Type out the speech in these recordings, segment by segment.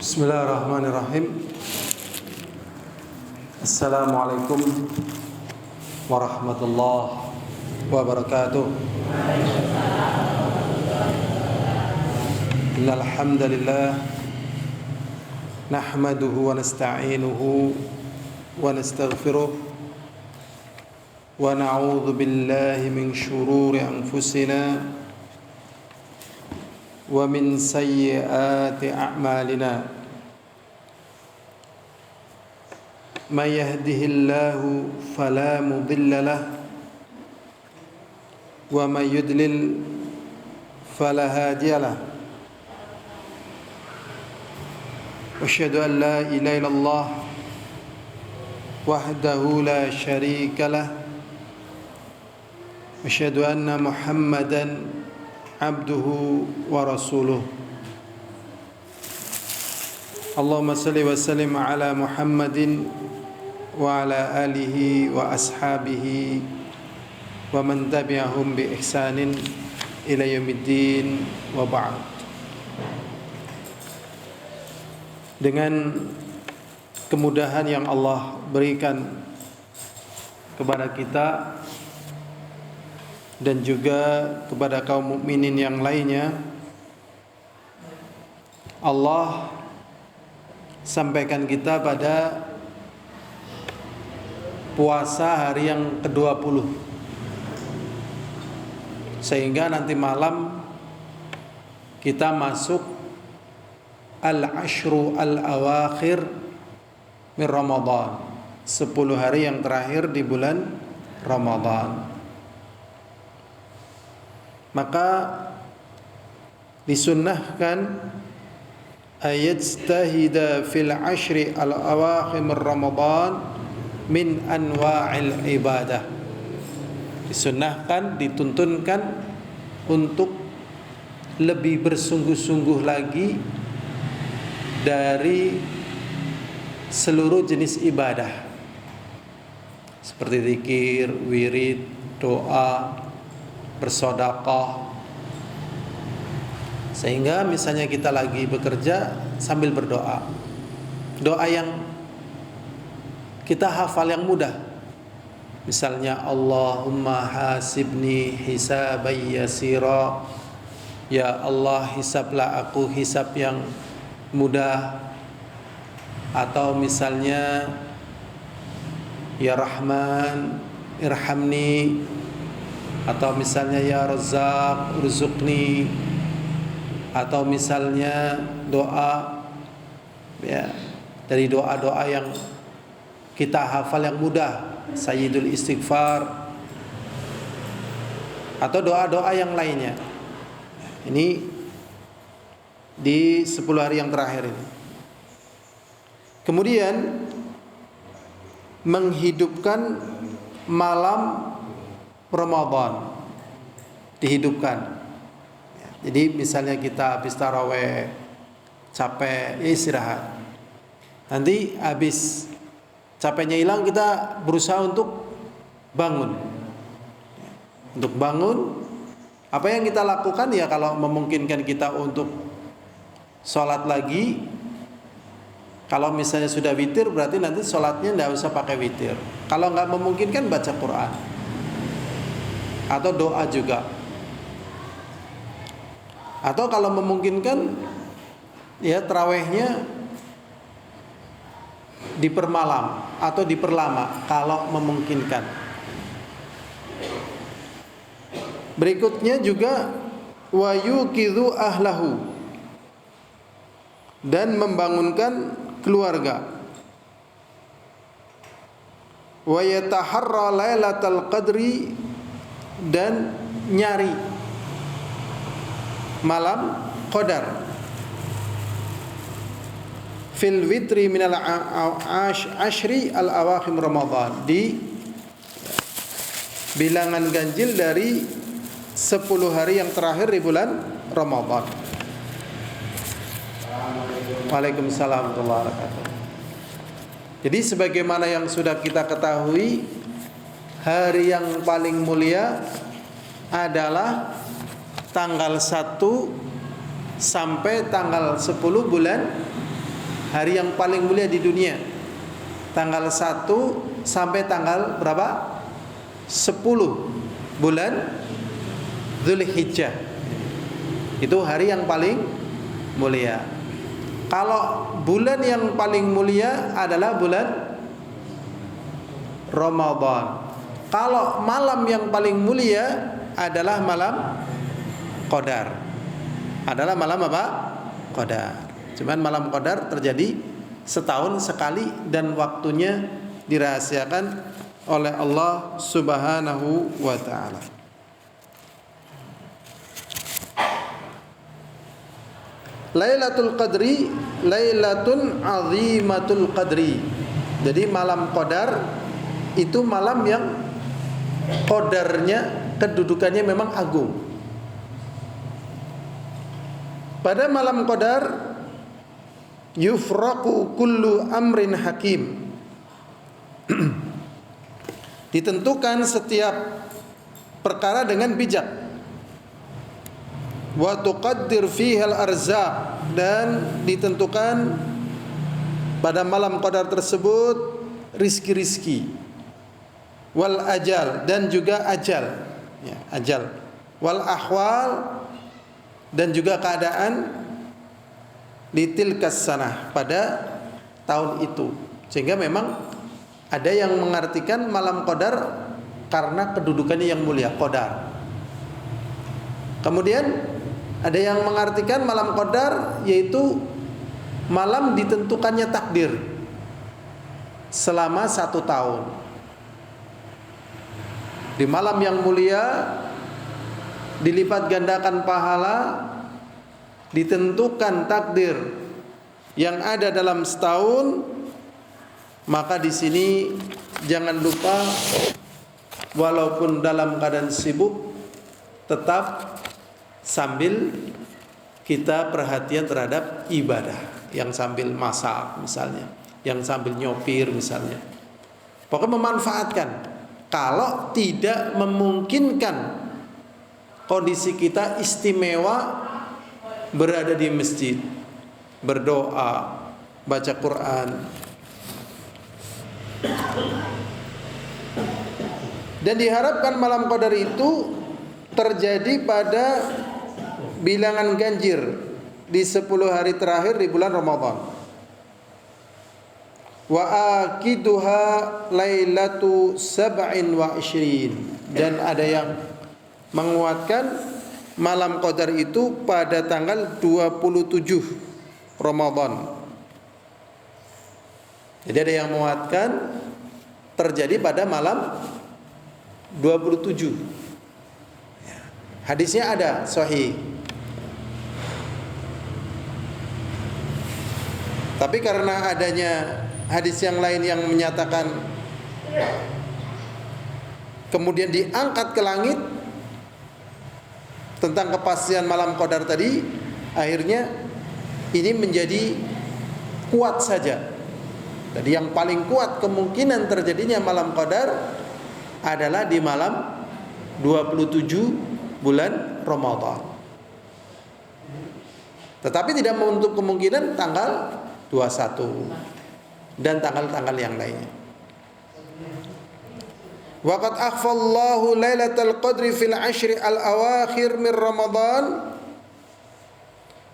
Bismillahirrahmanirrahim. Assalamualaikum warahmatullahi wabarakatuh. Innal hamdalillah nahmaduhu wa nasta'inuhu wa nastaghfiruh wa na'udzu billahi min shururi anfusina wa min sayyiati a'malina. May yahdihillahu fala mudilla lahu wa may yudlil fala hadiya lahu. Asyhadu an la ilaha illallah wahdahu la syarika lahu. Asyhadu anna Muhammadan abduhu wa rasuluh. Allahumma salli wa sallim ala Muhammadin wa ala alihi wa ashabihi wa man tabi'ahum bi ihsanin ila yaumiddin wa ba'd. Dengan kemudahan yang Allah berikan kepada kita dan juga kepada kaum mukminin yang lainnya, Allah sampaikan kita pada puasa hari yang ke-20, sehingga nanti malam kita masuk al-ashru al-awakhir min Ramadan, 10 hari yang terakhir di bulan Ramadan. Maka disunnahkan ayajtahida fil ashri al-awakhir min Ramadan min anwa'il ibadah. Disunnahkan, dituntunkan untuk lebih bersungguh-sungguh lagi dari seluruh jenis ibadah, seperti zikir, wirid, doa, bersedekah. Sehingga misalnya kita lagi bekerja sambil berdoa, doa yang kita hafal yang mudah, misalnya Allahumma hasibni hisaban yasira, ya Allah hisablah aku hisab yang mudah. Atau misalnya ya Rahman irhamni, atau misalnya ya Razzaq urzuqni, atau misalnya doa ya dari doa-doa yang kita hafal yang mudah, Sayyidul Istighfar, atau doa-doa yang lainnya. Ini di 10 hari yang terakhir ini. Kemudian menghidupkan malam Ramadan, dihidupkan. Jadi misalnya kita habis taraweh capek, ya istirahat. Nanti habis capeknya hilang, kita berusaha untuk bangun. Untuk bangun, apa yang kita lakukan ya, kalau memungkinkan kita untuk sholat lagi. Kalau misalnya sudah witir, berarti nanti sholatnya tidak usah pakai witir. Kalau nggak memungkinkan, baca Quran atau doa juga. Atau kalau memungkinkan ya tarawihnya dipermalam atau diperlama kalau memungkinkan. Berikutnya juga wa yuqidhu ahlahu, dan membangunkan keluarga. Wa yataharra lailatal qadri, dan nyari malam qadar. Fil witri minal ashri al awakhir Ramadan, di bilangan ganjil dari 10 hari yang terakhir di bulan Ramadan. Waalaikumsalam warahmatullahi wabarakatuh. Jadi sebagaimana yang sudah kita ketahui, hari yang paling mulia adalah tanggal 1 sampai tanggal 10 bulan hari yang paling mulia di dunia. Tanggal 1 sampai tanggal berapa? 10 bulan Dzulhijjah. Itu hari yang paling mulia. Kalau bulan yang paling mulia adalah bulan Ramadan. Kalau malam yang paling mulia adalah malam Qadar. Adalah malam apa? Qadar. Cuman malam Qadar terjadi setahun sekali dan waktunya dirahasiakan oleh Allah Subhanahu wa taala. Lailatul Qadri Lailatun Azimatul Qadri. Jadi malam Qadar itu malam yang qadarnya, kedudukannya memang agung. Pada malam Qadar yufraqu kullu amrin hakim. Ditentukan setiap perkara dengan bijak. Wa tuqaddir fiha al-arzaq, dan ditentukan pada malam Qadar tersebut rizki-rizki. Wal ajal, dan juga ajal, ya, ajal. Wal ahwal, dan juga keadaan litilkas sanah, pada tahun itu. Sehingga memang ada yang mengartikan malam Qadar karena kedudukannya yang mulia, Qadar. Kemudian ada yang mengartikan malam Qadar yaitu malam ditentukannya takdir selama 1 tahun. Di malam yang mulia dilipat gandakan pahala, ditentukan takdir yang ada dalam setahun. Maka di sini jangan lupa, walaupun dalam keadaan sibuk, tetap sambil kita perhatian terhadap ibadah, yang sambil masak misalnya, yang sambil nyopir misalnya. Pokoknya memanfaatkan. Kalau tidak memungkinkan kondisi kita istimewa berada di masjid, berdoa, baca Quran. Dan diharapkan malam Qadar itu terjadi pada bilangan ganjil di 10 hari terakhir di bulan Ramadan. Wa akiduha lailatu 27, dan ada yang menguatkan malam Qadar itu pada tanggal 27 Ramadan. Jadi ada yang menguatkan terjadi pada malam 27. Hadisnya ada sahih. Tapi karena adanya hadis yang lain yang menyatakan kemudian diangkat ke langit tentang kepastian malam Qadar tadi, akhirnya ini menjadi kuat saja. Jadi yang paling kuat kemungkinan terjadinya malam Qadar adalah di malam 27 bulan Ramadan. Tetapi tidak menutup kemungkinan tanggal 21 dan tanggal-tanggal yang lainnya. Waqad akhfallahu lailatul qadri fil ashri al-awakhir min Ramadan.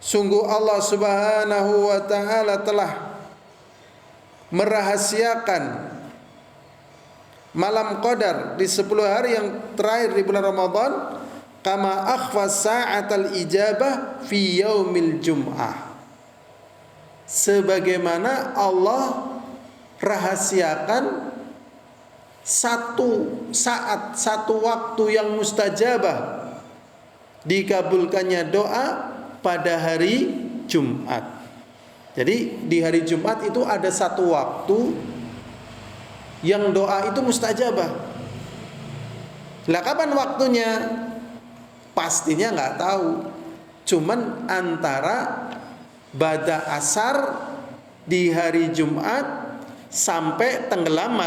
Sungguh Allah Subhanahu wa taala telah merahasiakan malam Qadar di 10 hari yang terakhir di bulan Ramadan, kama akhfa sa'atal ijabah fi yaumil jum'ah, sebagaimana Allah rahasiakan satu saat, satu waktu yang mustajabah, dikabulkannya doa pada hari Jumat. Jadi di hari Jumat itu ada satu waktu yang doa itu mustajabah. Lah kapan waktunya? Pastinya nggak tahu. Cuman antara bada asar di hari Jumat sampai tenggelam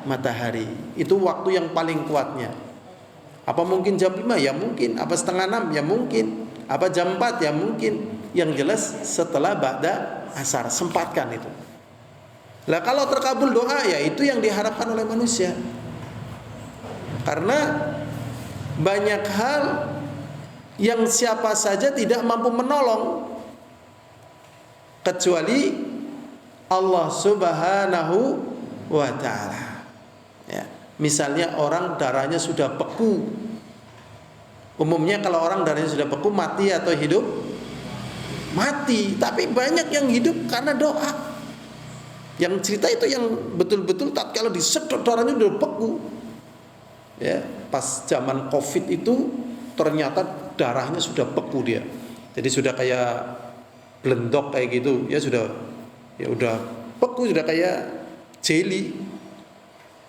matahari. Itu waktu yang paling kuatnya. Apa mungkin jam 5? Ya mungkin. Apa setengah 6? Ya mungkin. Apa jam 4? Ya mungkin. Yang jelas setelah ba'da asar, sempatkan itu. Lah kalau terkabul doa ya itu yang diharapkan oleh manusia. Karena banyak hal yang siapa saja tidak mampu menolong kecuali Allah Subhanahu wa taala. Ya, misalnya orang darahnya sudah beku. Umumnya kalau orang darahnya sudah beku mati atau hidup? Mati. Tapi banyak yang hidup karena doa. Yang cerita itu yang betul-betul tatkala disedot darahnya sudah beku. Ya, pas zaman Covid itu ternyata darahnya sudah beku dia. Jadi sudah kayak blendok kayak gitu. Ya sudah, ya udah beku, sudah kayak jelly.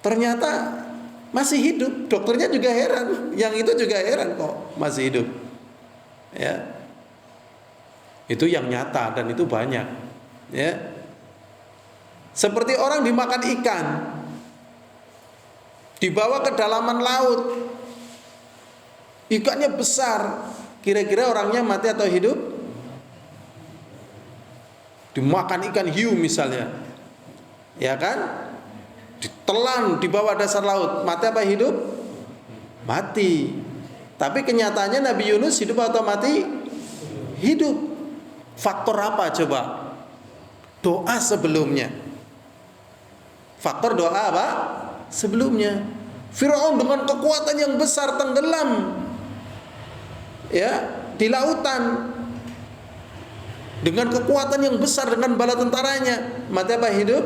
Ternyata masih hidup. Dokternya juga heran. Yang itu juga heran kok masih hidup. Ya, itu yang nyata dan itu banyak. Ya, seperti orang dimakan ikan, dibawa ke dalaman laut, ikannya besar, kira-kira orangnya mati atau hidup? Dimakan ikan hiu misalnya, ya kan? Ditelan di bawah dasar laut, mati apa hidup? Mati. Tapi kenyataannya Nabi Yunus hidup atau mati? Hidup. Faktor apa coba? Doa sebelumnya. Faktor doa apa? Sebelumnya. Firaun dengan kekuatan yang besar tenggelam, ya, di lautan. Dengan kekuatan yang besar, dengan bala tentaranya, mati apa hidup?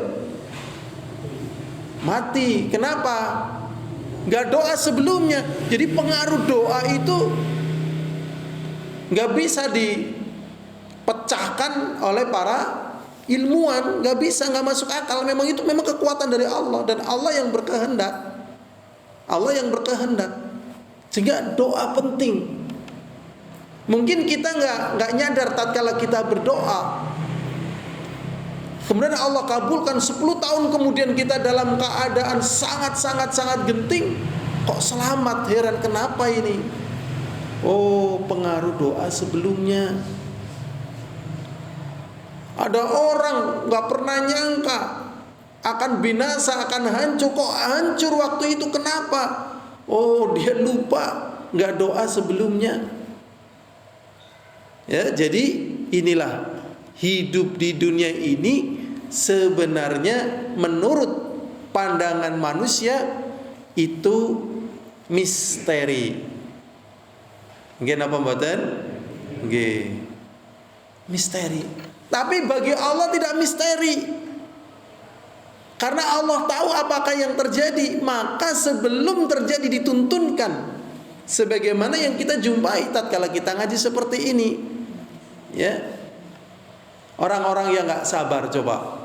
Mati. Kenapa? Gak doa sebelumnya. Jadi pengaruh doa itu gak bisa dipecahkan oleh para ilmuwan, gak bisa, gak masuk akal. Memang itu memang kekuatan dari Allah, dan Allah yang berkehendak. Allah yang berkehendak. Sehingga doa penting. Mungkin kita nggak nyadar tatkala kita berdoa, kemudian Allah kabulkan 10 tahun kemudian kita dalam keadaan sangat genting, kok selamat, heran kenapa ini? Oh, pengaruh doa sebelumnya. Ada orang nggak pernah nyangka akan binasa, akan hancur, kok hancur waktu itu, kenapa? Oh, dia lupa nggak doa sebelumnya. Ya, jadi inilah hidup di dunia ini sebenarnya menurut pandangan manusia itu misteri. Nggih napa mboten? Nggih. Misteri. Tapi bagi Allah tidak misteri. Karena Allah tahu apakah yang terjadi, maka sebelum terjadi dituntunkan. Sebagaimana yang kita jumpai tatkala kita ngaji seperti ini. Ya, orang-orang yang nggak sabar coba,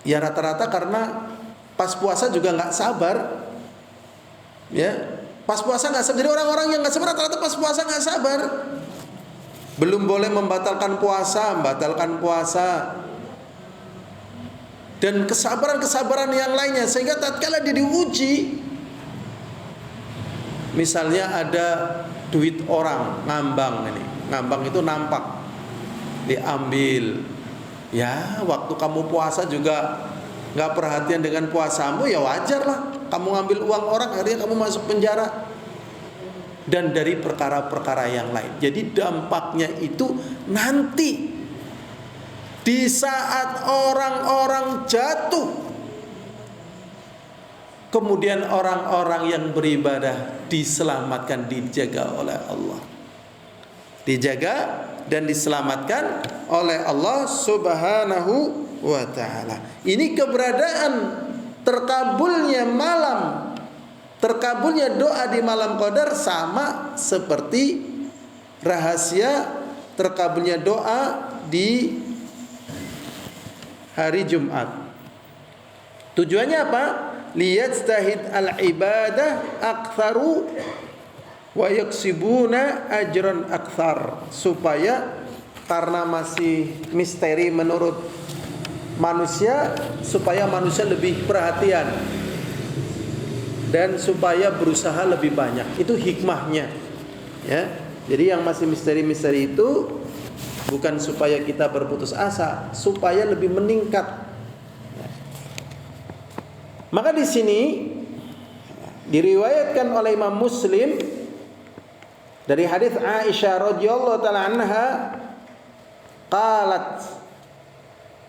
ya rata-rata karena pas puasa juga nggak sabar, ya pas puasa nggak sabar. Jadi orang-orang yang nggak sabar rata-rata pas puasa nggak sabar, belum boleh membatalkan puasa, membatalkan puasa, dan kesabaran yang lainnya. Sehingga tatkala dia diuji, misalnya ada duit orang ngambang ini. Ngambang itu nampak, diambil. Ya, waktu kamu puasa juga nggak perhatian dengan puasamu, ya wajar lah. Kamu ngambil uang orang, akhirnya kamu masuk penjara. Dan dari perkara-perkara yang lain. Jadi dampaknya itu nanti di saat orang-orang jatuh, kemudian orang-orang yang beribadah diselamatkan, dijaga oleh Allah. Dijaga dan diselamatkan oleh Allah Subhanahu wa ta'ala. Ini keberadaan terkabulnya malam, terkabulnya doa di malam Qadar sama seperti rahasia terkabulnya doa di hari Jumat. Tujuannya apa? Liyajtahid al-ibadah aktsaru wa yaksibuna ajran aktsar, supaya karena masih misteri menurut manusia, supaya manusia lebih perhatian dan supaya berusaha lebih banyak. Itu hikmahnya, ya. Jadi yang masih misteri-misteri itu bukan supaya kita berputus asa, supaya lebih meningkat. Maka di sini diriwayatkan oleh Imam Muslim dari hadis Aisyah radhiyallahu taala anha, qalat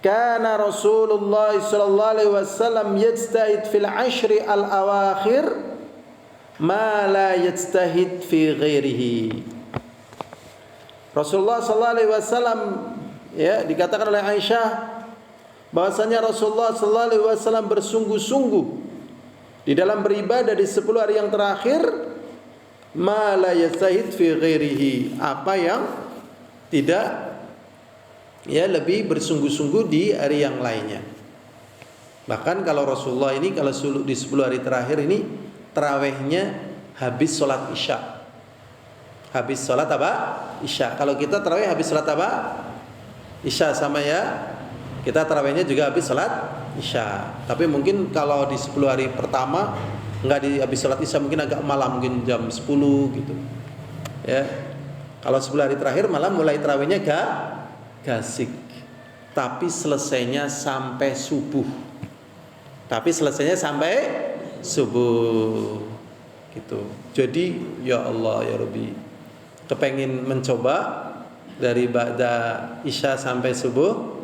kana Rasulullah sallallahu alaihi wasallam yajtahid fil ashri al awakhir ma la yajtahid fi ghairihi. Rasulullah sallallahu alaihi wasallam, ya, dikatakan oleh Aisyah bahwasanya Rasulullah sallallahu alaihi wasallam bersungguh-sungguh di dalam beribadah di 10 hari yang terakhir, ma la yajtahid fi ghairihi, apa yang tidak, ya, lebih bersungguh-sungguh di hari yang lainnya. Bahkan kalau Rasulullah ini kalau di 10 hari terakhir ini tarawihnya habis sholat isya. Habis sholat apa? Isya. Kalau kita tarawih habis sholat apa? Isya sama ya. Kita tarawihnya juga habis sholat isya. Tapi mungkin kalau di 10 hari pertama enggak di habis sholat isya, mungkin agak malam, mungkin jam 10 gitu. Ya. Kalau 10 hari terakhir malam mulai tarawihnya gasik. Tapi selesainya sampai subuh. Gitu. Jadi ya Allah ya Rabbi, kepengin mencoba dari ba'da isya sampai subuh.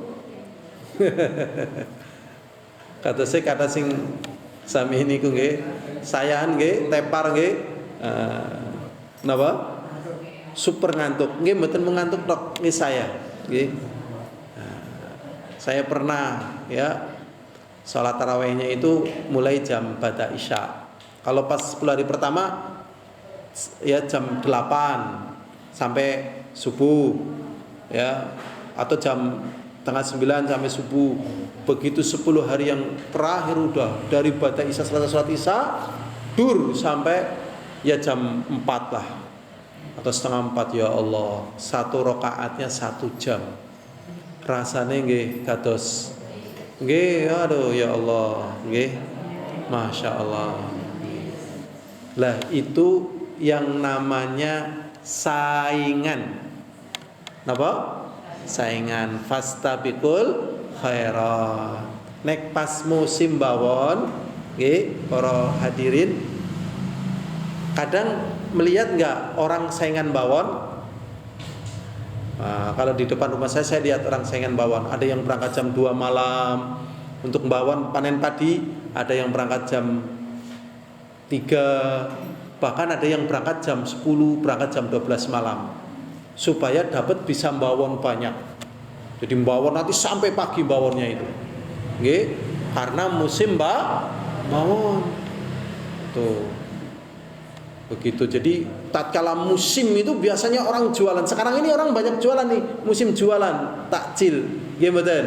Kata sing sami niku nggih, sayan nggih, tepar nggih. Napa? Super ngantuk. Nggih mboten mengantuk tok nggih saya. Nggih. Saya pernah, ya, salat tarawihnya itu mulai jam ba'da isya. Kalau pas 10 hari pertama ya jam 8 sampai subuh, ya, atau jam tengah 9 sampai subuh. Begitu 10 hari yang terakhir udah dari ba'da isya, selesai salat isya dur sampai ya jam 4 lah atau setengah 4. Ya Allah, satu rakaatnya 1 jam. Rasane nggih kados nggih, aduh ya Allah, nggih. Masya Allah. Lah itu yang namanya saingan. Napa? Saingan. Fastabiqul khairat. Nek pas musim bawon, nggih, para hadirin, kadang melihat enggak orang saingan bawon? Nah, kalau di depan rumah saya lihat orang saingan bawon. Ada yang berangkat jam 2 malam untuk bawon panen padi, ada yang berangkat jam 3, bahkan ada yang berangkat jam 10, berangkat jam 12 malam supaya dapat bisa bawon banyak. Jadi bawon nanti sampai pagi bawonnya itu. Nggih, karena musim bawon. Tuh. Begitu. Jadi tatkala musim itu biasanya orang jualan. Sekarang ini orang banyak jualan nih, musim jualan takjil. Nggih mboten?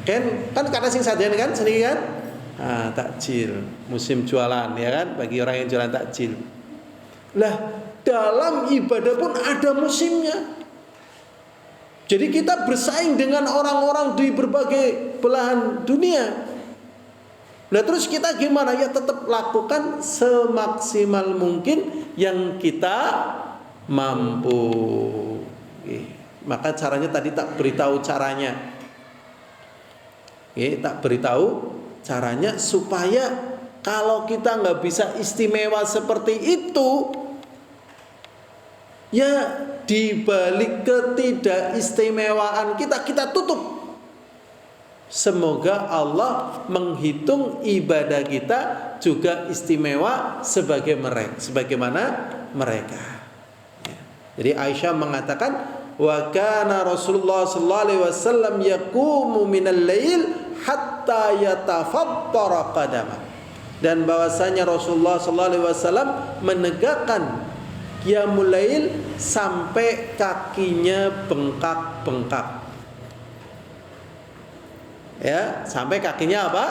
Kan kata sing sadean kan seniki kan? Takjil, musim jualan, ya kan, bagi orang yang jualan takjil. Lah, dalam ibadah pun ada musimnya. Jadi kita bersaing dengan orang-orang di berbagai belahan dunia. Nah terus kita gimana? Ya tetap lakukan semaksimal mungkin yang kita mampu. Maka caranya tadi tak beritahu caranya. Tak beritahu caranya supaya kalau kita nggak bisa istimewa seperti itu, ya di balik ketidakistimewaan kita tutup. Semoga Allah menghitung ibadah kita juga istimewa sebagaimana mereka. Jadi Aisyah mengatakan, wa kana Rasulullah sallallahu alaihi wasallam yaqumu minal lail hatta yatafattara qadama. Dan bahwasanya Rasulullah sallallahu alaihi wasallam menegakkan qiyamul lail sampai kakinya bengkak-bengkak. Ya, sampai kakinya apa?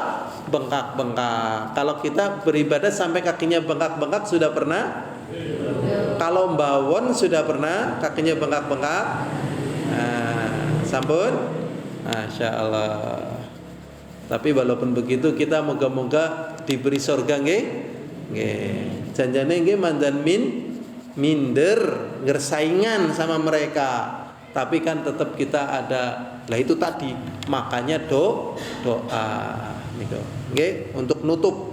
Bengkak-bengkak. Kalau kita beribadah sampai kakinya bengkak-bengkak sudah pernah? Kalau mbawon sudah pernah kakinya bengkak-bengkak? Sampun? Masya Allah. Tapi walaupun begitu kita moga-moga diberi surga nggih. Nggih. Janjane nggih mandan minder ngersaingan sama mereka. tapi kan tetap kita ada. Lah itu tadi, makanya doa niku. Nggih, untuk nutup.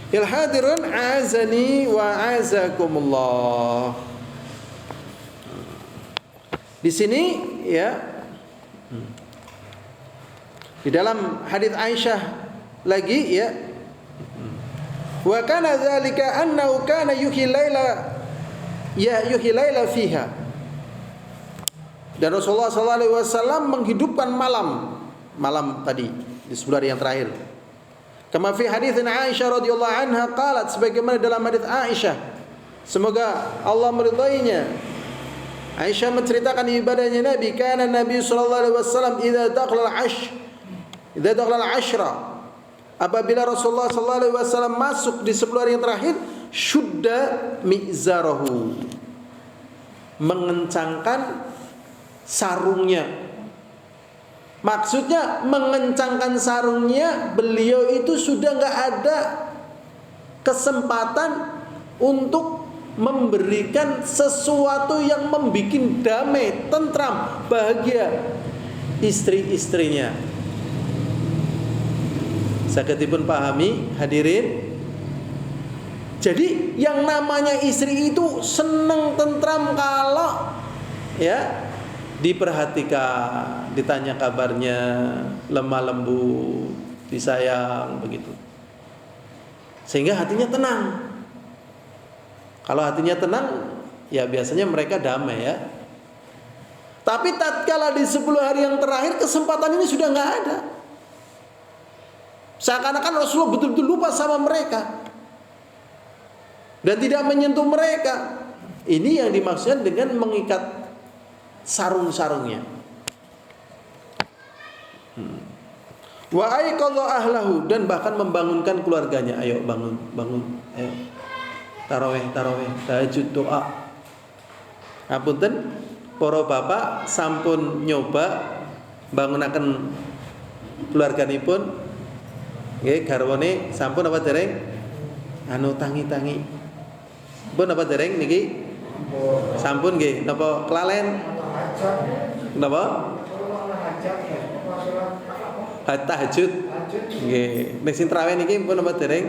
Il hadirun azani wa azakumullah. Di sini ya, di dalam hadits Aisyah lagi ya, wa kana dzalika annahu kana yuhyi laila fiha. Dan Rasulullah SAW menghidupkan malam tadi di 10 hari yang terakhir. Kama fi hadits Aisyah radhiyallahu anha qalat, sebagaimana dalam hadits Aisyah, semoga Allah meridainya. Aisyah menceritakan ibadahnya Nabi, kana Nabi sallallahu alaihi wasallam idza dakhala al-ashra, apabila Rasulullah sallallahu alaihi wasallam masuk di 10 hari yang terakhir, syudda mizarahu, mengencangkan sarungnya. Maksudnya mengencangkan sarungnya, beliau itu sudah enggak ada kesempatan untuk memberikan sesuatu yang membuat damai, tentram, bahagia istri-istrinya. Sakitipun pahami hadirin. Jadi yang namanya istri itu seneng, tentram kalau ya diperhatikan, ditanya kabarnya, lemah lembut, disayang begitu. Sehingga hatinya tenang. Kalau hatinya tenang, ya biasanya mereka damai ya. Tapi tatkala di 10 hari yang terakhir, kesempatan ini sudah enggak ada. Seakan-akan Rasulullah betul-betul lupa sama mereka dan tidak menyentuh mereka. Ini yang dimaksudkan dengan mengikat sarung-sarungnya. Wa aiqadha ahlahu, dan bahkan membangunkan keluarganya. Ayo bangun, ayo. Tarawih, tahajud, doa. Apunten, para bapak sampun nyoba bangunaken keluarganipun. Nggih, garwane sampun apa dereng? Tangi-tangi. Pun apa dereng niki? Sampun nggih, napa kelalen? Napa? Tahajud. Nggih, nek sing tarawih niki pun apa dereng?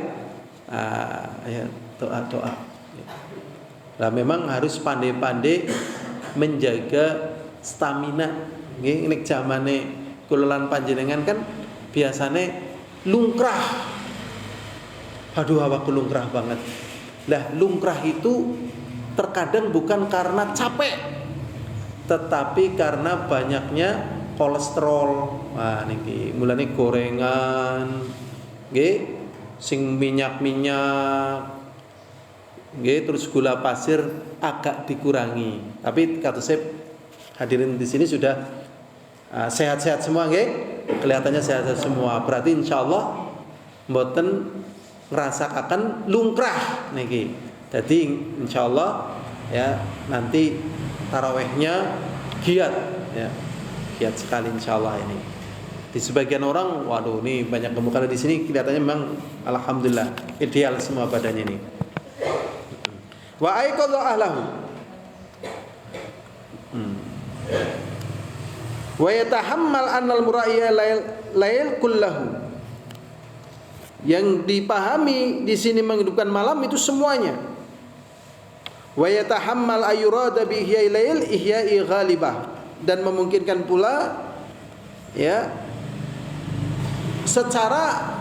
Ya, doa. Nah, memang harus pandai-pandai menjaga stamina. Nggih, nek zamane kula lan panjenengan kan biasane lungkrah. Aduh, awakku lungkrah banget. Lah, lungkrah itu terkadang bukan karena capek, tetapi karena banyaknya kolesterol. Wah, niki mulane gorengan, nggih, sing minyak, nggih, terus gula pasir agak dikurangi. Tapi kata saya hadirin di sini sudah sehat-sehat semua, nggih. Kelihatannya sehat-sehat semua. Berarti insyaallah mboten ngrasakaken lungkrah niki. Jadi insyaallah ya nanti tarawihnya giat ya. Giat sekali insyaallah ini. Di sebagian orang, waduh, ini banyak gemuk. Kalau di sini kelihatannya memang alhamdulillah ideal semua badannya ini. Wa aiqadha ahlahu. Wa yatahammal annal muraiya lail kullahu. Yang dipahami di sini menghidupkan malam itu semuanya. Wa yatahammal ayurada bi ihya'i lail ihya'i ghalibah, dan memungkinkan pula ya secara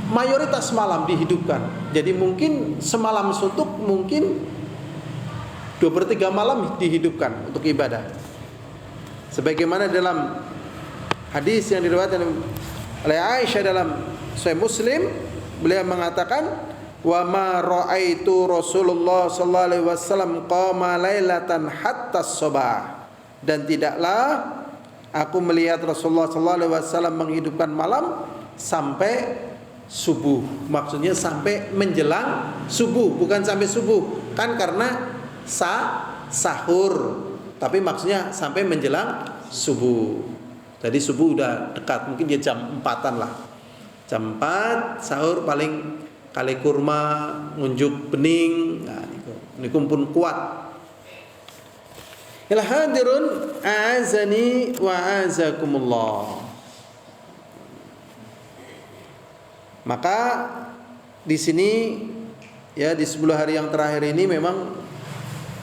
mayoritas malam dihidupkan. Jadi mungkin semalam suntuk, mungkin 2/3 malam dihidupkan untuk ibadah. Sebagaimana dalam hadis yang diriwayatkan oleh Aisyah dalam Sahih Muslim, beliau mengatakan, wa ma raaitu Rasulullah sallallahu alaihi wasallam qama lailatan hatta sabah, dan tidaklah aku melihat Rasulullah sallallahu alaihi wasallam menghidupkan malam sampai subuh. Maksudnya sampai menjelang subuh, bukan sampai subuh. Kan karena sahur. Tapi maksudnya sampai menjelang subuh. Jadi subuh udah dekat, mungkin dia jam 4-an lah. Jam 4 sahur paling kali kurma, ngunjuk bening. Nah, niku pun kuat. Il hadirun a'azani wa a'azakumullah. Maka di sini ya di 10 hari yang terakhir ini memang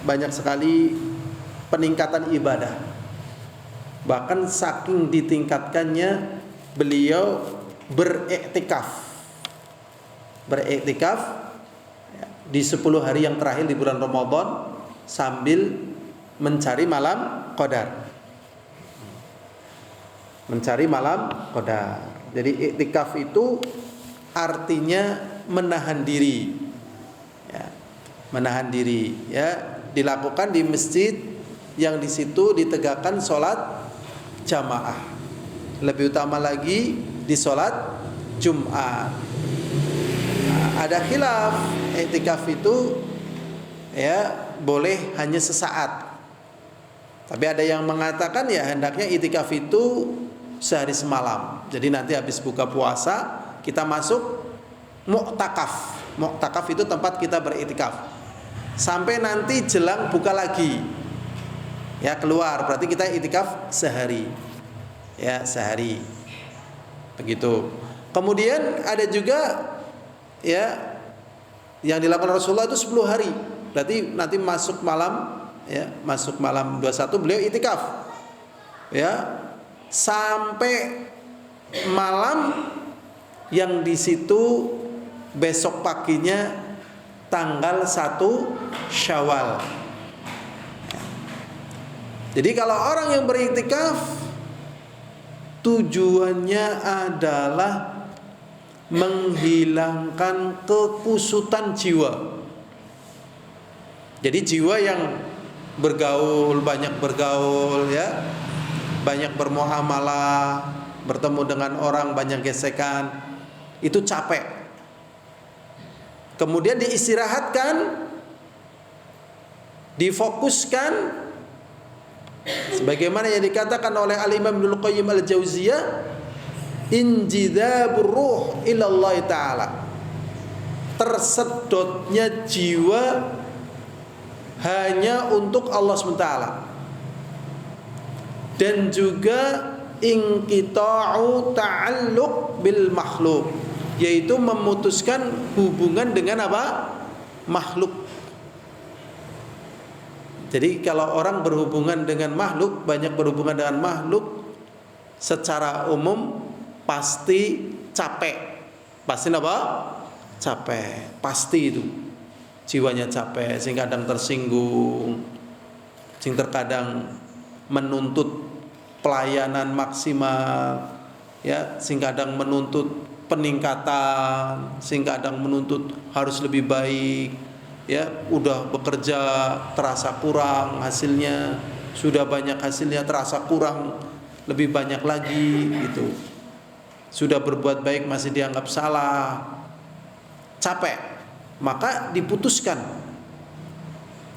banyak sekali peningkatan ibadah. Bahkan saking ditingkatkannya beliau beriktikaf ya, di 10 hari yang terakhir di bulan Ramadan sambil mencari malam qadar. Mencari malam qadar. Jadi iktikaf itu artinya menahan diri. Ya, menahan diri ya, dilakukan di masjid yang di situ ditegakkan sholat jamaah. Lebih utama lagi di sholat Jumat. Nah, ada khilaf iktikaf itu ya boleh hanya sesaat. Tapi ada yang mengatakan ya hendaknya iktikaf itu sehari semalam. Jadi nanti habis buka puasa kita masuk mu'takaf. Mu'takaf itu tempat kita beriktikaf sampai nanti jelang buka lagi. Ya keluar berarti kita iktikaf sehari. Ya sehari. Begitu. Kemudian ada juga ya yang dilakukan Rasulullah itu 10 hari. Berarti nanti masuk malam ya, masuk malam 21 beliau iktikaf. Ya sampai malam yang di situ besok paginya tanggal 1 Syawal. Jadi kalau orang yang beriktikaf tujuannya adalah menghilangkan kekusutan jiwa. Jadi jiwa yang bergaul, banyak bergaul ya, banyak bermuamalah, bertemu dengan orang, banyak gesekan, itu capek. Kemudian diistirahatkan, difokuskan sebagaimana yang dikatakan oleh Al-Imam Ibnu Qayyim Al-Jauziyah, injidabur ruh ila Allah taala. Tersedotnya jiwa hanya untuk Allah SWT. Dan juga inqita'u ta'alluq bil makhluk, yaitu memutuskan hubungan dengan apa? Makhluk. Jadi kalau orang berhubungan dengan makhluk, banyak berhubungan dengan makhluk, secara umum pasti capek. Pasti apa? Capek. Pasti itu. Jiwanya capek, sing kadang tersinggung, sing terkadang menuntut pelayanan maksimal, ya, sing kadang menuntut peningkatan, sing kadang menuntut harus lebih baik, ya, udah bekerja terasa kurang hasilnya, sudah banyak hasilnya terasa kurang, lebih banyak lagi gitu. Sudah berbuat baik masih dianggap salah, capek. Maka diputuskan,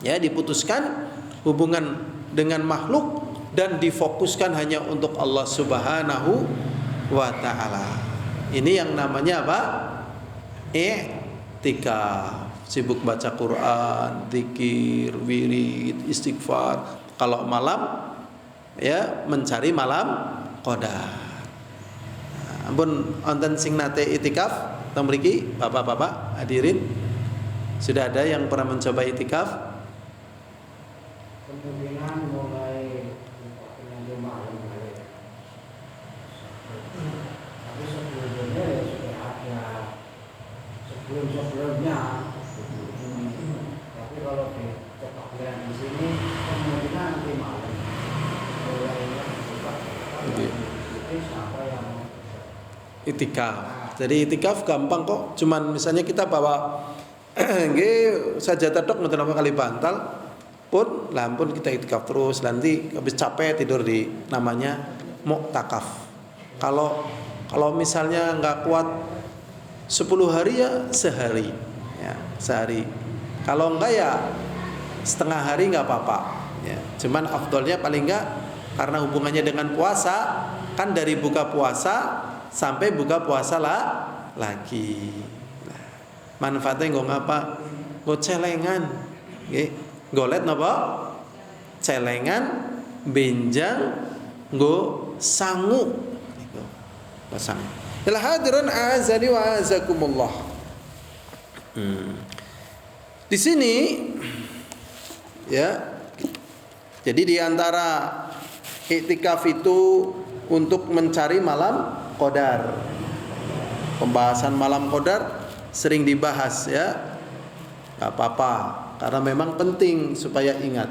ya, diputuskan hubungan dengan makhluk dan difokuskan hanya untuk Allah Subhanahu wa ta'ala. Ini yang namanya apa? I'tikaf. Sibuk baca Quran, zikir, wirid, istighfar. Kalau malam ya mencari malam qadar. Ampun wonten sing nate i'tikaf teng mriki, Bapak-bapak hadirin. Sudah ada yang pernah mencoba i'tikaf? Kemungkinan mulai malam, tapi sebelumnya ya sudah ada sebelumnya. Tapi kalau dicoba lihat di sini kemungkinan nanti malam mulai buka. Siapa yang I'tikaf. Jadi i'tikaf gampang kok. Cuman misalnya kita bawa nggih sajadah tok mboten apa kali bantal pun lampun kita i'tikaf terus, nanti habis capek tidur di namanya mu'takaf. Kalau misalnya nggak kuat 10 hari ya sehari. Ya, sehari. Kalau enggak ya setengah hari nggak apa-apa. Ya, cuman afdolnya paling enggak karena hubungannya dengan puasa, kan dari buka puasa sampai buka puasa lagi. Manfaatnya nggo ngapa? Nggo celengan. Nggih. Golet napa? celengan, benjang, nggo sangu. Pasang. Ila hadirin azani wa azakumullah. Di sini ya. Jadi di antara iktikaf itu untuk mencari malam qadar. Pembahasan malam qadar sering dibahas ya. Enggak apa-apa karena memang penting supaya ingat.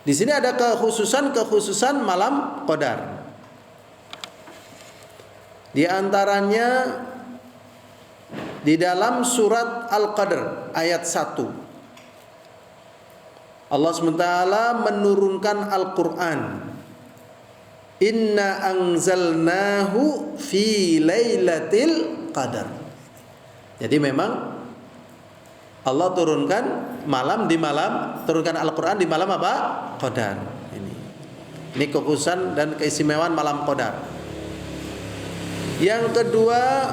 Di sini ada kekhususan malam qadar. Di antaranya di dalam surat Al-Qadr ayat 1. Allah SWT menurunkan Al-Quran. Inna anzalnahu fi lailatul qadar. Jadi memang Allah turunkan turunkan Al-Quran di malam apa? Qadar. Ini kekhususan dan keistimewaan malam qadar. Yang kedua,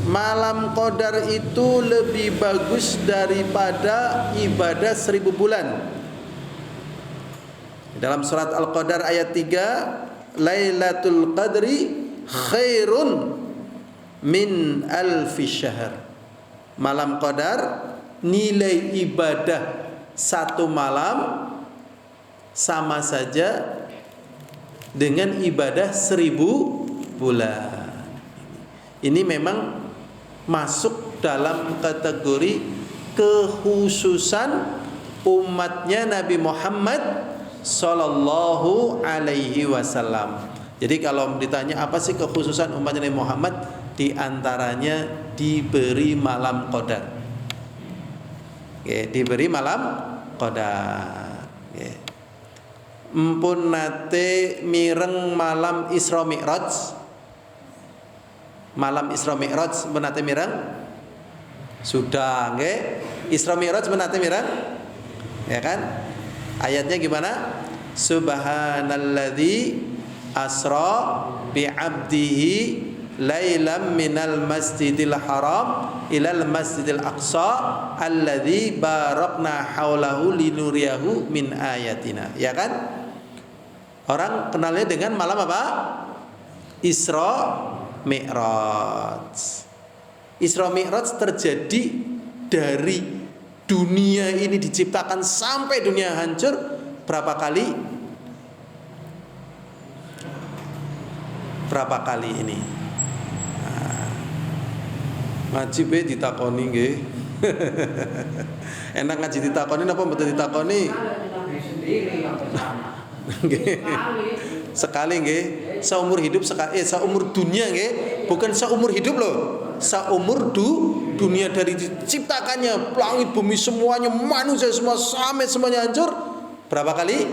malam qadar itu lebih bagus daripada ibadah 1000 bulan. Dalam surat Al-Qadar ayat 3, Lailatul Qadri khairun min alfi syahr. Malam qadar nilai ibadah 1 malam sama saja dengan ibadah 1000 bulan. Ini memang masuk dalam kategori kekhususan umatnya Nabi Muhammad Sallallahu Alaihi Wasallam. Jadi kalau ditanya apa sih kekhususan umatnya Nabi Muhammad, di antaranya diberi malam qadar. Diberi malam qadar. Empun nate mireng malam Isra Mi'raj. Malam Isra Mi'raj menate mireng? Sudah, nggih. Isra Mi'raj menate mireng? Ya kan? Ayatnya gimana? Subhanalladzi asra bi 'abdihi lailam minal masjidil haram ilal masjidil aqsa alladzi barakna haulahu linuriyahu min ayatina. Ya kan? Orang kenalnya dengan malam apa? Isra Mi'raj. Isra Mi'raj terjadi dari dunia ini diciptakan sampai dunia hancur berapa kali? Berapa kali ini? Ngaji be ditakoni nggih. Enak ngaji ditakoni napa mboten ditakoni? Sekali nggih. Seumur hidup seumur dunia nggih, bukan seumur hidup loh. Seumur dunia dari diciptakannya langit bumi semuanya manusia semua sampai semuanya hancur berapa kali?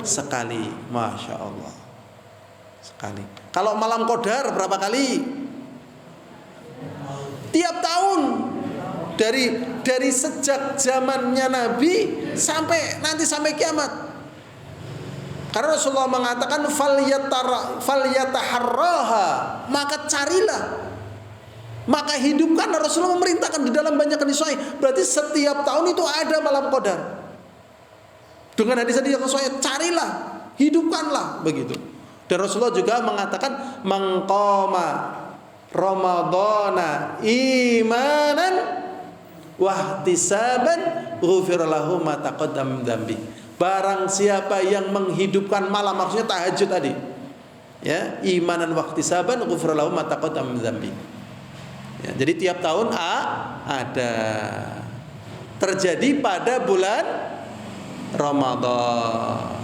Sekali. Masya Allah. Sekali. Kalau malam qadar berapa kali? Tiap tahun. Dari sejak zamannya Nabi sampai nanti sampai kiamat. Karena Rasulullah mengatakan falyataharraha, maka carilah, maka hidupkan. Rasulullah memerintahkan di dalam banyak hadis sahih. Berarti setiap tahun itu ada malam qadar. Dengan hadis-hadis yang sahih, carilah, hidupkanlah begitu. Dan Rasulullah juga mengatakan mangqama ramadhana imanan wahtisaban ghufira lahu ma taqaddama min dzambi. Barang siapa yang menghidupkan malam, maksudnya tahajud tadi, ya, imanan wahtisaban ghufira lahu ma taqaddama min dzambi. Ya, jadi tiap tahun ada. Terjadi pada bulan Ramadan.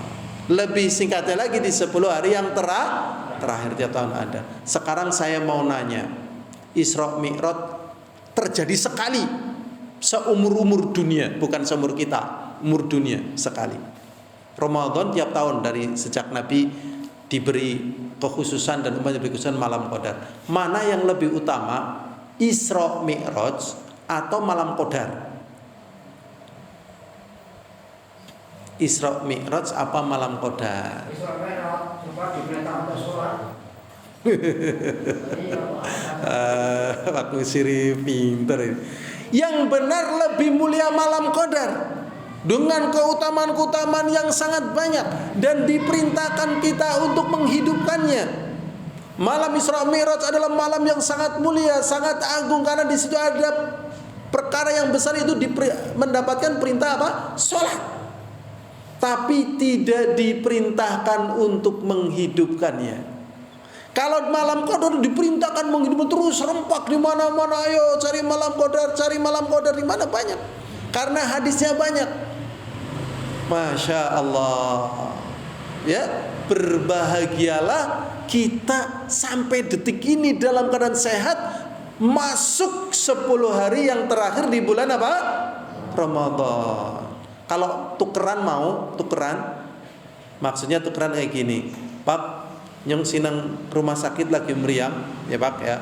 Lebih singkatnya lagi di 10 hari yang terakhir tiap tahun ada. Sekarang saya mau nanya, Isra Mi'raj terjadi sekali seumur-umur dunia, bukan seumur kita, umur dunia sekali. Ramadan tiap tahun dari sejak Nabi diberi kekhususan dan umat diberi kekhususan malam qadar. Mana yang lebih utama, Isra Mi'raj atau malam qadar? Isra Mi'raj apa malam qadar? Isra Mi'raj coba diperintah untuk sholat. Pak Musiri pinter ini. Yang benar lebih mulia malam qadar. dengan keutamaan-keutamaan yang sangat banyak, dan diperintahkan kita untuk menghidupkannya. Malam Isra Mi'raj adalah malam yang sangat mulia, sangat agung, karena di situ ada perkara yang besar, itu mendapatkan perintah apa? Salat. Tapi tidak diperintahkan untuk menghidupkannya. Kalau malam Qadar diperintahkan menghidupkan, terus rempak di mana-mana, ayo cari malam Qadar di mana, banyak. Karena hadisnya banyak. Masya Allah. Ya, berbahagialah kita sampai detik ini dalam keadaan sehat, masuk 10 hari yang terakhir di bulan apa? Ramadan. Kalau tukeran, maksudnya tukeran kayak gini, Pak, yang sinang rumah sakit lagi meriang, ya Pak ya,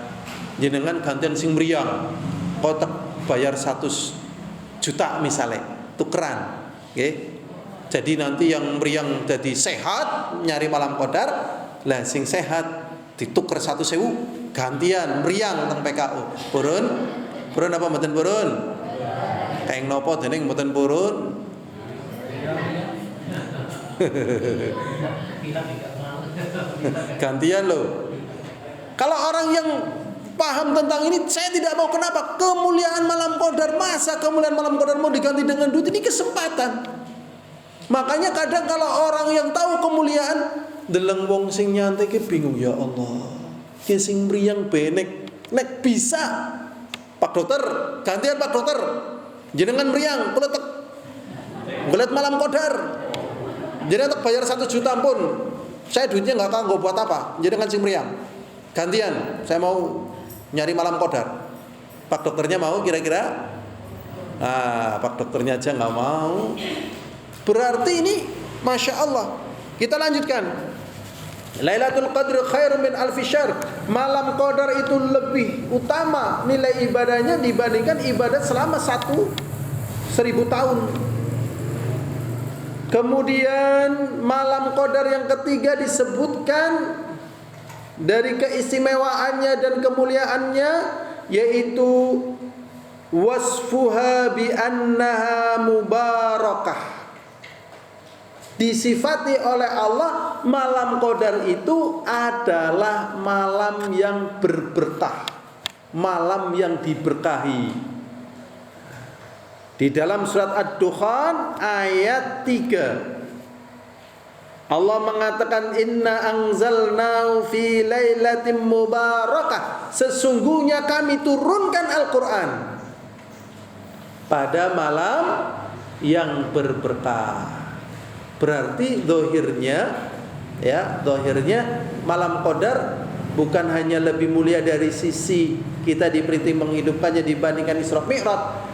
jenengan gantian sing meriang, kotak bayar 100 juta misalnya, tukeran, okay? Jadi nanti yang meriang jadi sehat, nyari malam Qadar, lah sing sehat dituker 100.000, gantian meriang teng PKU. Purun apa mboten purun? Kayak nopo dening mboten purun? Gantian loh. Kalau orang yang paham tentang ini, saya tidak mau. Kenapa? Kemuliaan malam Qadar, masa kemuliaan malam Qadar mau diganti dengan duit? Ini kesempatan. Makanya kadang kalau orang yang tahu kemuliaan, deleng wong sing nyantai ki bingung, ya Allah. Ki sing mriyang benek nek bisa. Pak dokter, gantian Pak dokter. Jenengan mriyang, kula tek golet malam Qadar. Jenengan tek bayar 1 juta pun. Saya duitnya enggak kanggo buat apa? Jenengan sing mriyang. Gantian, saya mau nyari malam Qadar. Pak dokternya mau kira-kira? Pak dokternya aja nggak mau. Berarti ini Masya Allah. Kita lanjutkan. Lailatul Qadri khairun min alfi syahr. Malam Qadar itu lebih utama nilai ibadahnya dibandingkan ibadah selama 1.000 tahun. Kemudian malam Qadar yang ketiga disebutkan dari keistimewaannya dan kemuliaannya, yaitu wasfuha bi annaha mubarakah. Disifati oleh Allah, malam Qadar itu adalah malam yang berberkah, malam yang diberkahi. Di dalam surat Ad-Dukhan ayat 3, Allah mengatakan, inna anzalnahu fi lailatin mubarakah. Sesungguhnya kami turunkan Al-Quran pada malam yang berberkah. Berarti dohirnya malam Qadar bukan hanya lebih mulia dari sisi kita diperintah menghidupkannya dibandingkan Isra Mi'raj.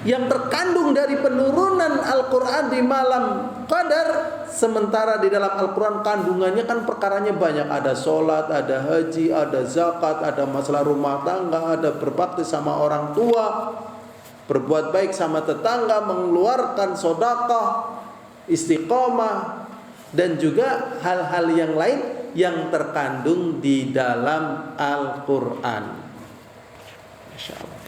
Yang terkandung dari penurunan Al-Quran di malam Qadar, sementara di dalam Al-Quran kandungannya kan perkaranya banyak. Ada sholat, ada haji, ada zakat, ada masalah rumah tangga, ada berbakti sama orang tua, berbuat baik sama tetangga, mengeluarkan sedekah, istiqomah, dan juga hal-hal yang lain yang terkandung di dalam Al-Quran. Masya Allah.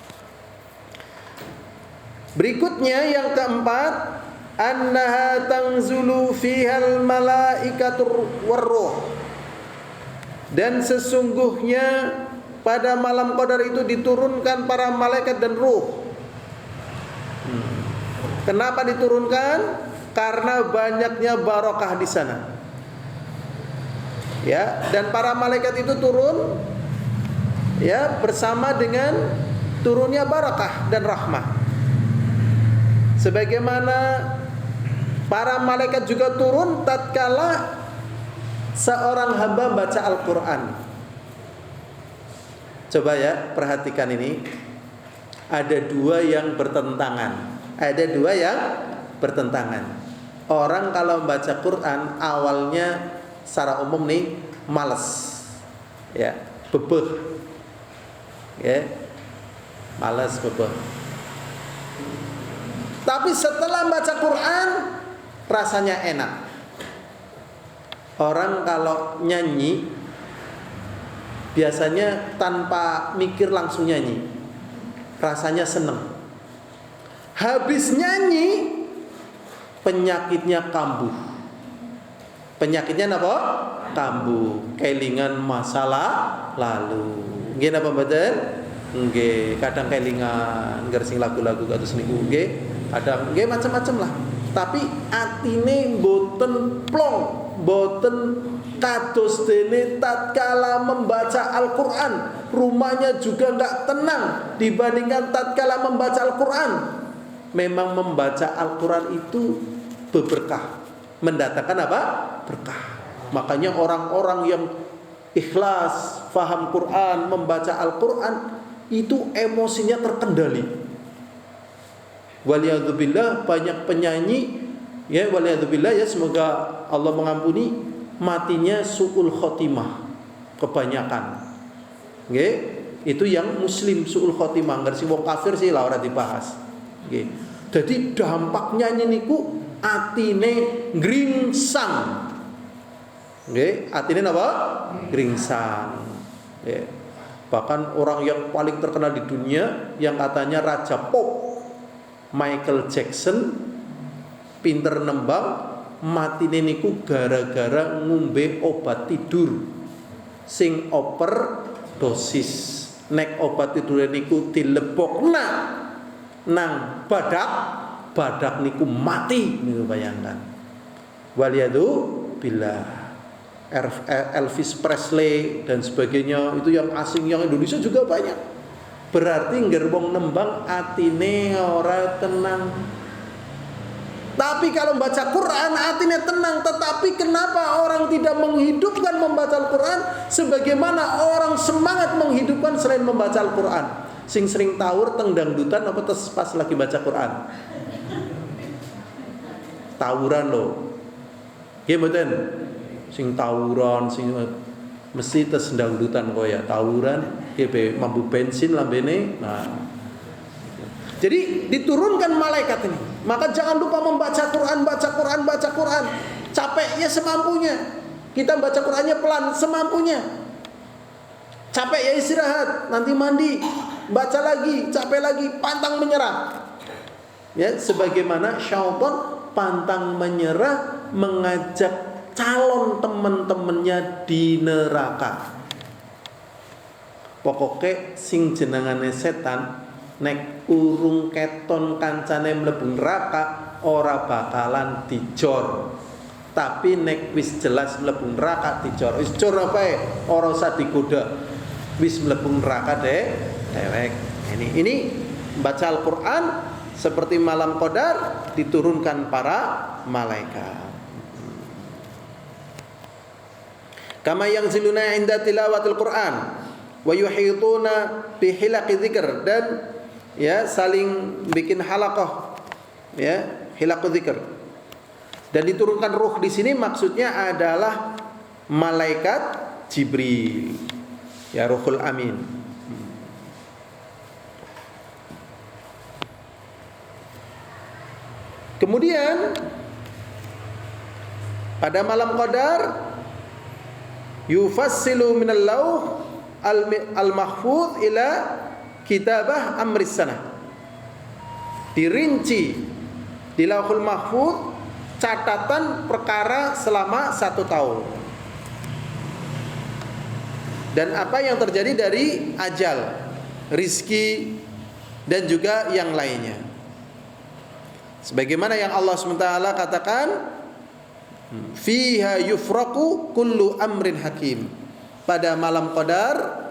Berikutnya yang keempat, annaha tanzulu fihal malaikatur warruh. Dan sesungguhnya pada malam Qadar itu diturunkan para malaikat dan ruh. Kenapa diturunkan? Karena banyaknya barokah di sana. Ya, dan para malaikat itu turun ya bersama dengan turunnya barakah dan rahmah. Sebagaimana para malaikat juga turun tatkala seorang hamba baca Al-Quran. Coba ya, perhatikan ini. Ada dua yang bertentangan. Orang kalau membaca Quran awalnya secara umum nih malas, ya, bebeh, ya, malas, bebeh. Tapi setelah baca Quran rasanya enak. Orang kalau nyanyi biasanya tanpa mikir langsung nyanyi, rasanya seneng. Habis nyanyi penyakitnya kambuh. Penyakitnya apa? Kambuh, kelingan masalah lalu. Nggih napa mboten? Nggih, kadang kelingan sing lagu-lagu kados niku nggih, kadang nggih macam-macam lah. Tapi atine mboten plong, mboten kados dene tatkala membaca Al-Qur'an. Rumahnya juga enggak tenang dibandingkan tatkala membaca Al-Qur'an. Memang membaca Al-Qur'an itu berberkah, mendatangkan apa? Berkah. Makanya orang-orang yang ikhlas, faham Quran, membaca Al-Quran itu emosinya terkendali. Waliyadzubillah, banyak penyanyi ya, waliyadzubillah ya, semoga Allah mengampuni, matinya su'ul khotimah kebanyakan. Nggih, itu yang muslim su'ul khotimah, nggak sing wong kafir sih lah ora dibahas. Nggih. Jadi dampaknya niku atine gringsang. Nggih, atine napa? Gringsang. Nggih. Bahkan orang yang paling terkenal di dunia yang katanya raja pop, Michael Jackson, pinter nembang, matine niku gara-gara ngombe obat tidur sing overdosis. Nek obat tidur niku dilebokna nang badak niku mati niku, bayangkan. Waliyadu billah. Elvis Presley dan sebagainya itu yang asing, yang Indonesia juga banyak. Berarti ngerbong nembang atine ora tenang. Tapi kalau membaca Quran atine tenang. Tetapi kenapa orang tidak menghidupkan membaca Al-Quran sebagaimana orang semangat menghidupkan selain membaca Al-Quran? Sing sering tawur teng dangdutan apa tes pas lagi baca Quran? Tawuran loh. Nggih mboten? Sing tawuran sing mesti tes dangdutan kok ya, tawuran nggih mambu bensin lambene. Nah. Jadi diturunkan malaikat ini. Maka jangan lupa membaca Quran, baca Quran, baca Quran. Capeknya semampunya. Kita baca Qurannya pelan semampunya. Capek ya istirahat, nanti mandi, baca lagi, capek lagi, pantang menyerah. Ya, sebagaimana syaitan pantang menyerah mengajak calon teman-temannya di neraka. Pokoknya sing jenengane setan nek urung keton kancane mlebu neraka ora bakalan dijor. Tapi nek wis jelas mlebu neraka dijor. Wis jor apa ora usah digoda. Wis mlebu neraka dewek. Ini baca Al-Qur'an seperti malam Qadar diturunkan para malaikat. Kama yang ziluna inda tilawatil Quran wa yuhituna bi hilaqi dzikr, dan ya saling bikin halaqah ya, hilaqu dzikr. Dan diturunkan ruh di sini maksudnya adalah malaikat Jibril. Ya, Ruhul Amin. Kemudian pada malam Qadar yufassilu minal lauh al-mahfuz ila kitabah amris sanah. Dirinci di lauhul mahfuz catatan perkara selama 1 tahun. Dan apa yang terjadi dari ajal, rizki, dan juga yang lainnya. Sebagaimana yang Allah SWT katakan, fiha yufraku kullu amrin hakim. Pada malam Qadar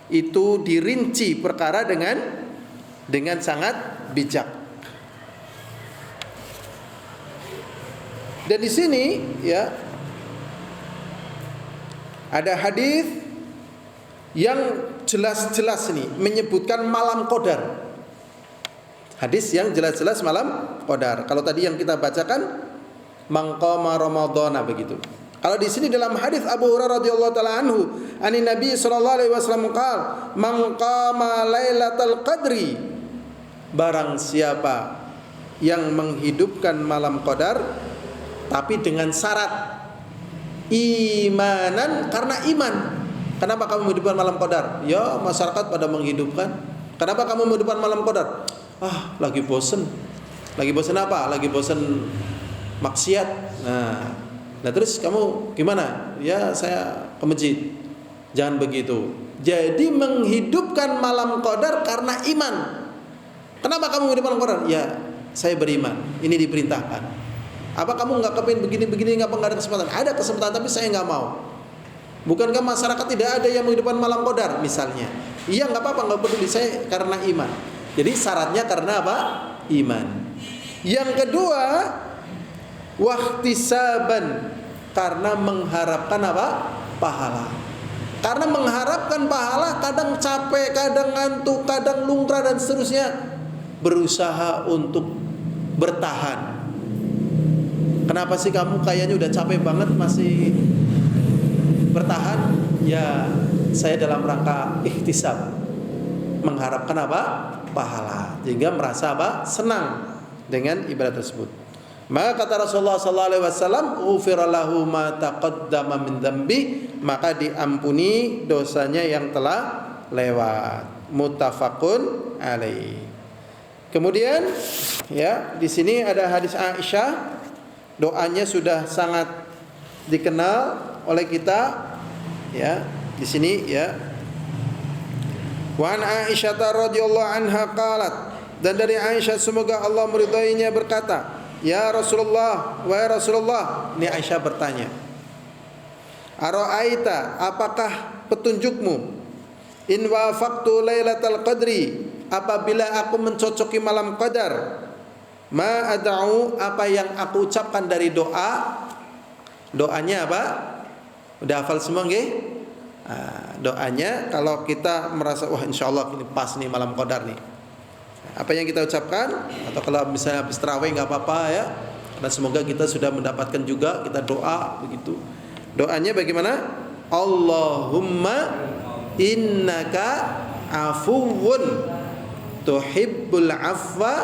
itu dirinci perkara dengan sangat bijak. Dan di sini ya ada hadis yang jelas-jelas ini menyebutkan malam Qadar. Hadis yang jelas-jelas malam Qadar. Kalau tadi yang kita bacakan mangqama ramadhana begitu. Kalau di sini dalam hadis Abu Hurairah radhiyallahu taala anhu, ani Nabi sallallahu alaihi wasallam qaal, man qama lailatal qadri, barang siapa yang menghidupkan malam Qadar tapi dengan syarat imanan, karena iman. Kenapa kamu menghidupkan malam Qadar? Ya, masyarakat pada menghidupkan. Kenapa kamu menghidupkan malam Qadar? Lagi bosen. Lagi bosen apa? Lagi bosen maksiat. Nah terus kamu gimana? Ya saya ke masjid. Jangan begitu. Jadi menghidupkan malam qadar karena iman. Kenapa kamu menghidupkan malam qadar? Ya saya beriman. Ini diperintahkan. Apa kamu nggak kepingin begini-begini? Nggak ada kesempatan? Ada kesempatan tapi saya nggak mau. Bukankah masyarakat tidak ada yang menghidupkan malam qadar misalnya? Iya nggak apa-apa, nggak peduli, saya karena iman. Jadi syaratnya karena apa? Iman. Yang kedua, wahtisaban, karena mengharapkan apa? Pahala. Karena mengharapkan pahala kadang capek, kadang ngantuk, kadang lungkrah dan seterusnya. Berusaha untuk bertahan. Kenapa sih kamu kayaknya udah capek banget masih bertahan? Ya, saya dalam rangka ihtisab, mengharapkan apa? Pahala. Sehingga merasa apa? Senang dengan ibadah tersebut. Maka kata Rasulullah sallallahu alaihi wasallam, "Ghufira lahu ma taqaddama min dzambi", maka diampuni dosanya yang telah lewat. Muttafaqun alaih. Kemudian ya, di sini ada hadis Aisyah, doanya sudah sangat dikenal oleh kita ya. Di sini ya. Wa an Aisyah radhiyallahu anha qalat, dan dari Aisyah semoga Allah meridainya berkata, "Ya Rasulullah, wahai Rasulullah," ini Aisyah bertanya, "Ara'aita, apakah petunjukmu, in wafaqtu lailatal qadri, apabila aku mencocoki malam qadar, ma ad'u, apa yang aku ucapkan dari doa?" Doanya apa? Udah hafal semua nggih? Doanya kalau kita merasa wah insyaallah ini pas nih malam qadar nih, apa yang kita ucapkan, atau kalau misalnya habis tarawih nggak apa-apa ya, dan semoga kita sudah mendapatkan juga, kita doa begitu. Doanya bagaimana? Allahumma innaka afuwun tuhibbul afwa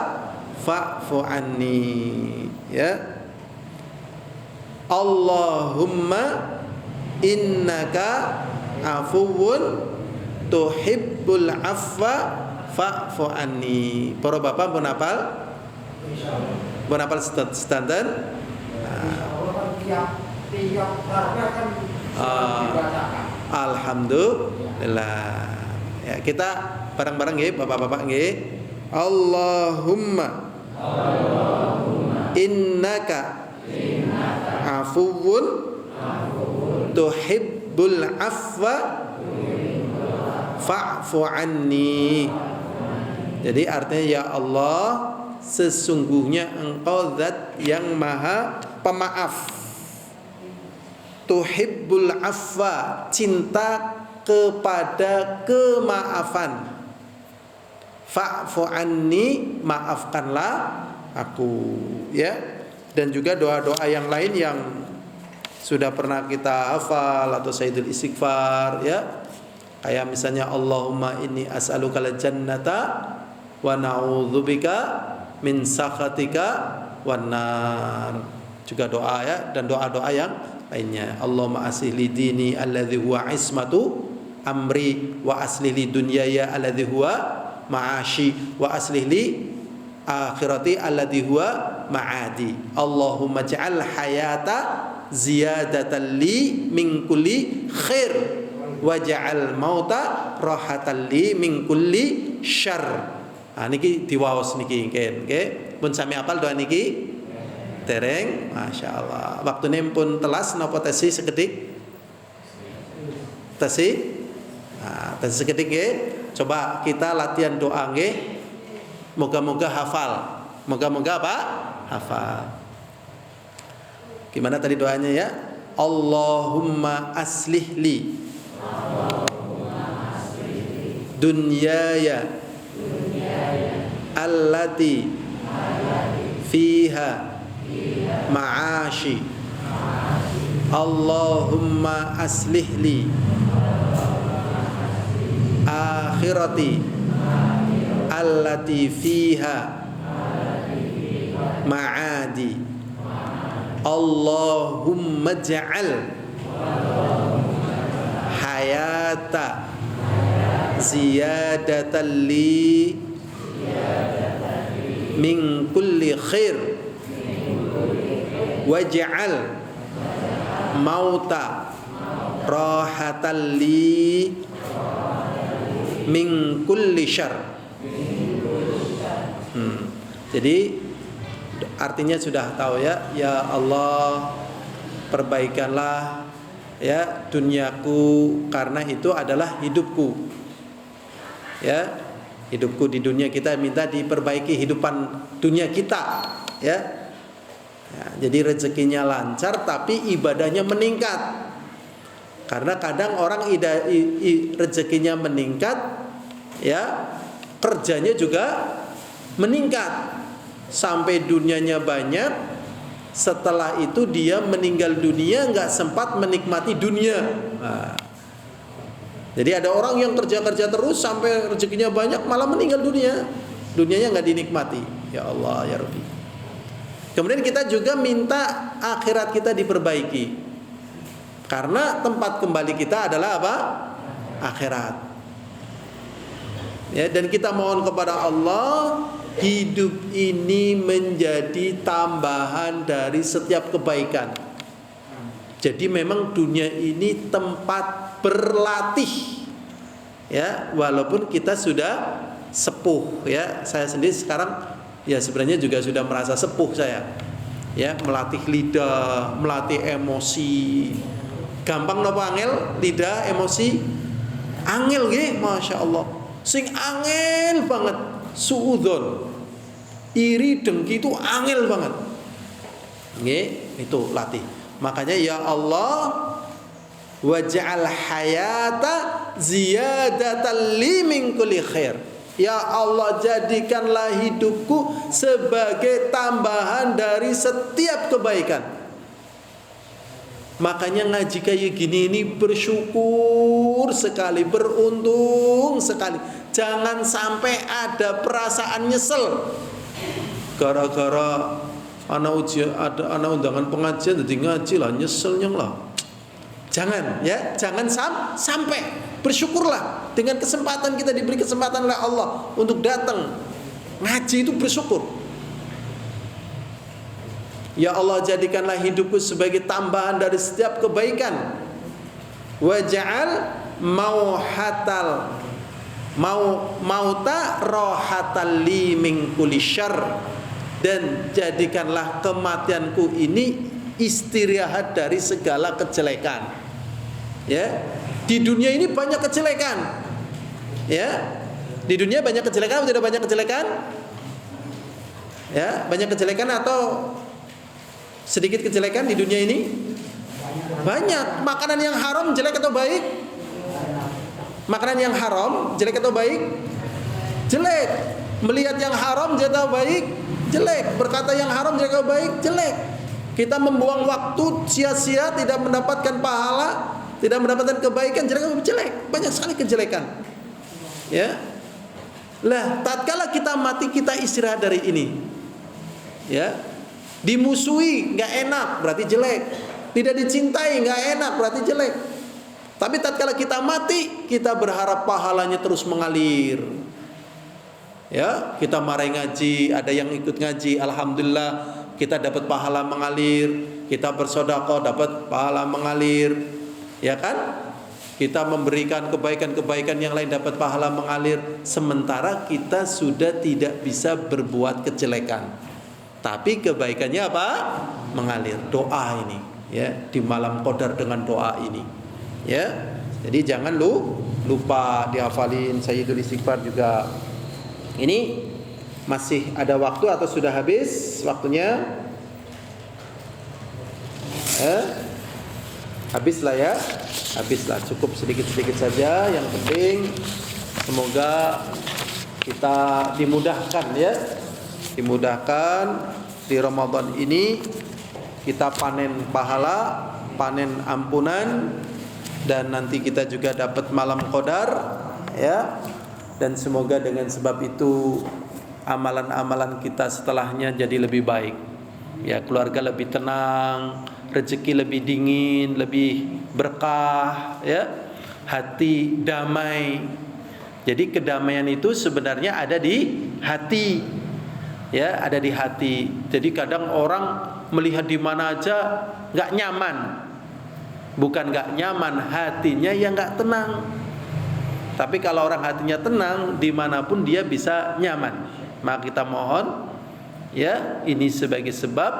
fa'fu anni, ya. Allahumma innaka afuwun tuhibbul afwa fa'fu anni. Para bapak pun hafal? Pun hafal standar? Alhamdulillah. Ya, kita bareng-bareng nggih, bapak-bapak nggih. Allahumma innaka afuwun tuhibbul afwa fa'fu anni. Jadi artinya, ya Allah, sesungguhnya Engkau zat yang maha pemaaf. Tuhibbul afwa, cinta kepada kemaafan. Fa'fu anni, maafkanlah aku, ya. Dan juga doa-doa yang lain yang sudah pernah kita hafal atau Sayyidul Istighfar, ya. Kayak misalnya Allahumma inni as'aluka al-jannata wa na'udzubika min sakhatika wan nar. Juga doa ya, dan doa-doa yang lainnya. Allahumma aslih li dini alladzi huwa ismatu amri wa aslih li dunyaya alladzi huwa ma'ashi wa aslih li akhirati alladzi huwa ma'adi. Allahumma ja'al hayata ziyadatan li min kulli khair waja'al mauta rahatan li min kulli syarr. Niki diwaos niki nggih. Pun sami apal doa niki? Tereng, masyaallah. Waktune pun telas napa tesi sekedik? Tesi? Tesi sekedik nggih. Coba kita latihan doa nggih. Moga-moga hafal. Moga-moga apa? Hafal. Gimana tadi doanya ya? Allahumma aslih li dunyaya allati fiha ma'ashi. Allahumma aslih li akhirati allati fiha ma'adi. Allahumma ja'al hayata ziyadatan li min kulli khair waj'al mauta rahatan li min kulli syarr. Jadi artinya sudah tahu ya, ya Allah perbaikanlah ya duniaku, karena itu adalah hidupku. Ya, hidupku di dunia, kita minta diperbaiki hidupan dunia kita, ya. Ya, jadi rezekinya lancar tapi ibadahnya meningkat. Karena kadang orang rezekinya meningkat, ya, kerjanya juga meningkat sampai dunianya banyak. Setelah itu dia meninggal dunia nggak sempat menikmati dunia. Nah, jadi ada orang yang kerja terus sampai rezekinya banyak malah meninggal dunia, dunianya nggak dinikmati. Ya Allah ya Rabbi. Kemudian kita juga minta akhirat kita diperbaiki, karena tempat kembali kita adalah apa? Akhirat. Ya, dan kita mohon kepada Allah, hidup ini menjadi tambahan dari setiap kebaikan. Jadi memang dunia ini tempat berlatih. Ya, walaupun kita sudah sepuh, ya. Saya sendiri sekarang ya sebenarnya juga sudah merasa sepuh saya. Ya, melatih lidah, melatih emosi. Gampang napa angel? Lidah, emosi. Angel nggih, Masya Allah. Sing angel banget. Suudzon, iri, dengki itu angel banget. Nggih, itu latih. Makanya ya Allah, waj'al hayata ziyadatan li min kulli khair. Ya Allah, jadikanlah hidupku sebagai tambahan dari setiap kebaikan. Makanya ngaji kayak gini ini bersyukur sekali, beruntung sekali. Jangan sampai ada perasaan nyesel gara-gara ada undangan pengajian jadi ngaji lah, nyeselnya lah. Jangan ya, jangan sampai. Bersyukurlah dengan kesempatan kita diberi kesempatan oleh Allah untuk datang ngaji, itu bersyukur. Ya Allah, jadikanlah hidupku sebagai tambahan dari setiap kebaikan. Waj'al mauta rahatan li min kulli syarr, dan jadikanlah kematianku ini istirahat dari segala kejelekan. Ya, di dunia ini banyak kejelekan. Ya, di dunia banyak kejelekan atau tidak banyak kejelekan? Ya, banyak kejelekan atau sedikit kejelekan di dunia ini? Banyak. Makanan yang haram jelek atau baik? Makanan yang haram jelek atau baik? Jelek. Melihat yang haram jelek atau baik? Jelek. Berkata yang haram jelek atau baik? Jelek. Kita membuang waktu sia-sia, tidak mendapatkan pahala, tidak mendapatkan kebaikan, jelek atau jelek? Banyak sekali kejelekan. Ya. Lah, tatkala kita mati, kita istirahat dari ini. Ya. Dimusuhi nggak enak berarti jelek, tidak dicintai nggak enak berarti jelek. Tapi tatkala kita mati, kita berharap pahalanya terus mengalir. Ya, kita marahi ngaji, ada yang ikut ngaji, alhamdulillah kita dapat pahala mengalir. Kita bersedekah dapat pahala mengalir, ya kan? Kita memberikan kebaikan-kebaikan yang lain dapat pahala mengalir. Sementara kita sudah tidak bisa berbuat kejelekan. Tapi kebaikannya apa? Mengalir. Doa ini, ya, di malam qadar dengan doa ini, ya. Jadi jangan lupa dihafalin Sayyidul Istighfar juga. Ini masih ada waktu atau sudah habis waktunya? Habislah ya. Habislah, cukup sedikit-sedikit saja. Yang penting semoga kita dimudahkan, ya. Dimudahkan di Ramadan ini kita panen pahala, panen ampunan, dan nanti kita juga dapat malam qadar, ya. Dan semoga dengan sebab itu amalan-amalan kita setelahnya jadi lebih baik. Ya, keluarga lebih tenang, rezeki lebih dingin, lebih berkah, ya. Hati damai. Jadi kedamaian itu sebenarnya ada di hati. Ya, ada di hati. Jadi kadang orang melihat di mana aja nggak nyaman. Bukan nggak nyaman, hatinya yang nggak tenang. Tapi kalau orang hatinya tenang, dimanapun dia bisa nyaman. Maka kita mohon, ya, ini sebagai sebab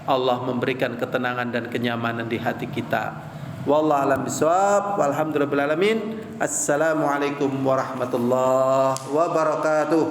Allah memberikan ketenangan dan kenyamanan di hati kita. Wallahu a'lam bishawab. Walhamdulillahil alamin. Assalamualaikum warahmatullahi wabarakatuh.